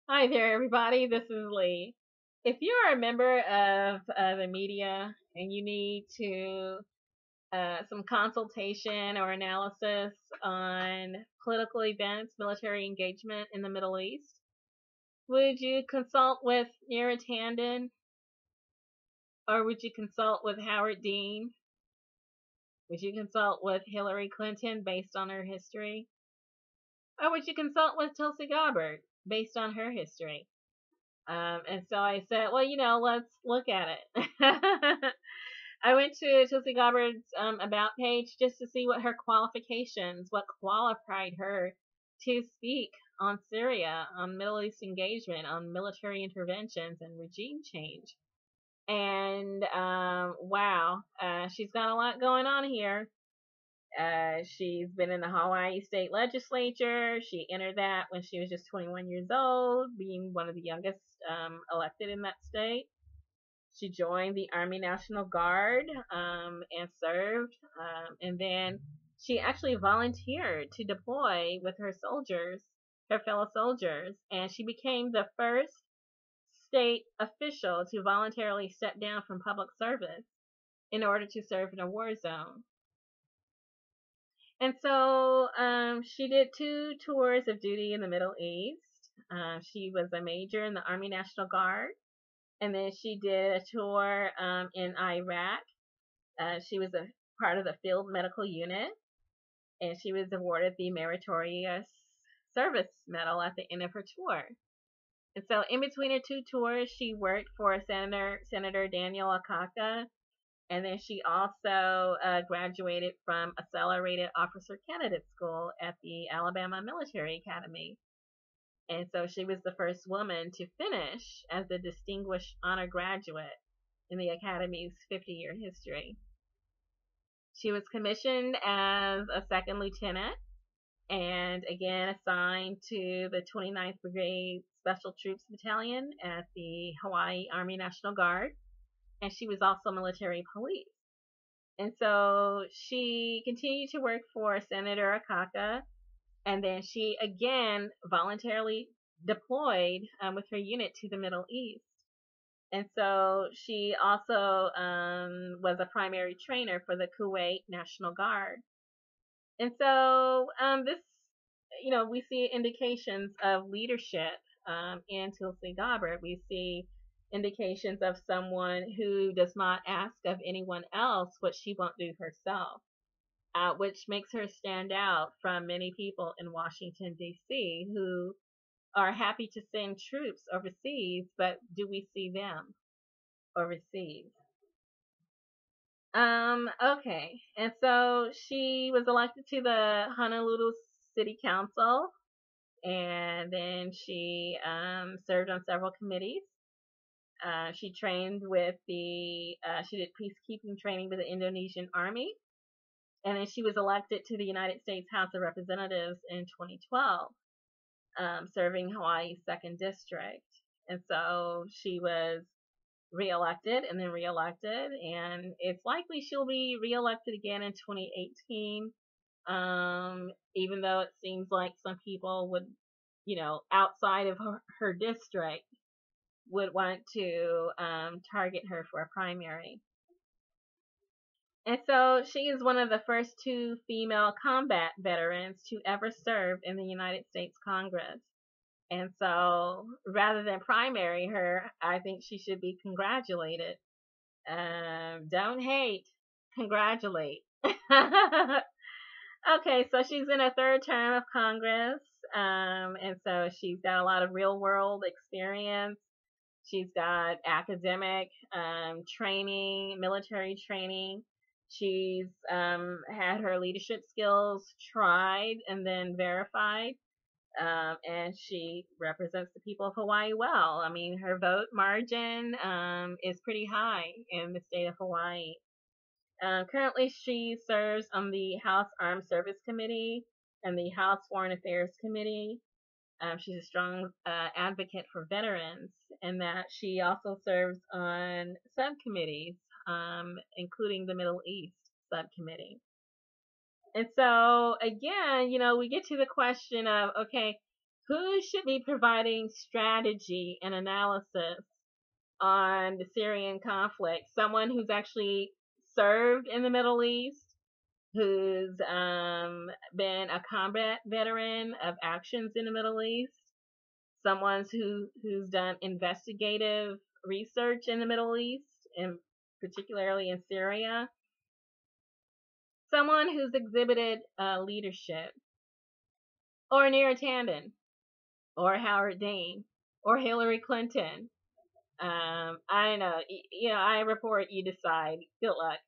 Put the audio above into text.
Hi there, everybody. This is Lee. If you are a member of the media and you need to some consultation or analysis on political events, military engagement in the Middle East, would you consult with Neera Tanden, or would you consult with Howard Dean? Would you consult with Hillary Clinton based on her history? Or would you consult with Tulsi Gabbard based on her history? And so I said, well, let's look at it. I went to Tulsi Gabbard's about page just to see what her qualifications, what qualified her to speak on Syria, on Middle East engagement, on military interventions and regime change. And wow, she's got a lot going on here. She's been in the Hawaii State Legislature. She entered that when she was just 21 years old, being one of the youngest elected in that state. She joined the Army National Guard and served. And then she actually volunteered to deploy with her soldiers, her fellow soldiers. And she became the first state official to voluntarily step down from public service in order to serve in a war zone. And so she did 2 tours of duty in the Middle East. She was a major in the Army National Guard. And then she did a tour in Iraq. She was a part of the Field Medical Unit. And she was awarded the Meritorious Service Medal at the end of her tour. And so in between her 2 tours, she worked for Senator Daniel Akaka. And then she also graduated from Accelerated Officer Candidate School at the Alabama Military Academy. And so she was the first woman to finish as a distinguished honor graduate in the Academy's 50-year history. She was commissioned as a second lieutenant and again assigned to the 29th Brigade Special Troops Battalion at the Hawaii Army National Guard. And she was also military police. And so she continued to work for Senator Akaka, and then she again voluntarily deployed with her unit to the Middle East. And so she also was a primary trainer for the Kuwait National Guard. And so this, we see indications of leadership in Tulsi Gabbard. We see indications of someone who does not ask of anyone else what she won't do herself, which makes her stand out from many people in Washington, D.C., who are happy to send troops overseas, but do we see them overseas? Okay, and so she was elected to the Honolulu City Council, and then she served on several committees. She trained with she did peacekeeping training with the Indonesian Army. And then she was elected to the United States House of Representatives in 2012, serving Hawaii's 2nd District. And so she was reelected and then reelected. And it's likely she'll be reelected again in 2018, even though it seems like some people would, outside of her district, would want to target her for a primary. And so she is one of the first 2 female combat veterans to ever serve in the United States Congress. And so rather than primary her, I think she should be congratulated. Don't hate, congratulate. Okay, so she's in her 3rd term of Congress. And so she's got a lot of real world experience. She's got academic training, military training. She's had her leadership skills tried and then verified. And she represents the people of Hawaii well. I mean, her vote margin is pretty high in the state of Hawaii. Currently, she serves on the House Armed Service Committee and the House Foreign Affairs Committee. She's a strong advocate for veterans, and that she also serves on subcommittees, including the Middle East subcommittee. And so, again, we get to the question of, okay, Who should be providing strategy and analysis on the Syrian conflict? Someone who's actually served in the Middle East, who's been a combat veteran of actions in the Middle East, someone who's done investigative research in the Middle East, and particularly in Syria, someone who's exhibited leadership, or Neera Tanden, or Howard Dean, or Hillary Clinton. I don't know. I report, you decide. Good luck.